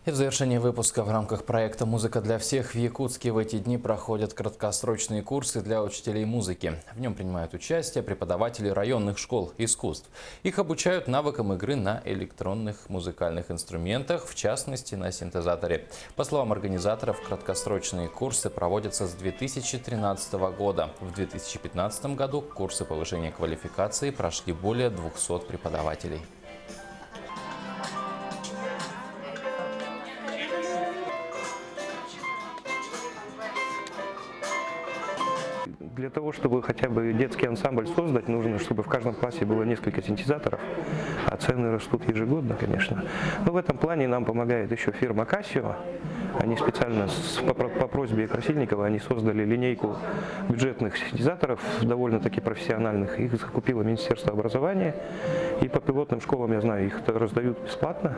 И в завершении выпуска в рамках проекта «Музыка для всех» в Якутске в эти дни проходят краткосрочные курсы для учителей музыки. В нем принимают участие преподаватели районных школ искусств. Их обучают навыкам игры на электронных музыкальных инструментах, в частности на синтезаторе. По словам организаторов, краткосрочные курсы проводятся с 2013 года. В 2015 году курсы повышения квалификации прошли более 200 преподавателей. Для того, чтобы хотя бы детский ансамбль создать, нужно, чтобы в каждом классе было несколько синтезаторов, а цены растут ежегодно, конечно. Но в этом плане нам помогает еще фирма Casio. Они специально по просьбе Красильникова они создали линейку бюджетных синтезаторов, довольно-таки профессиональных. Их закупило Министерство образования. И по пилотным школам, я знаю, их раздают бесплатно.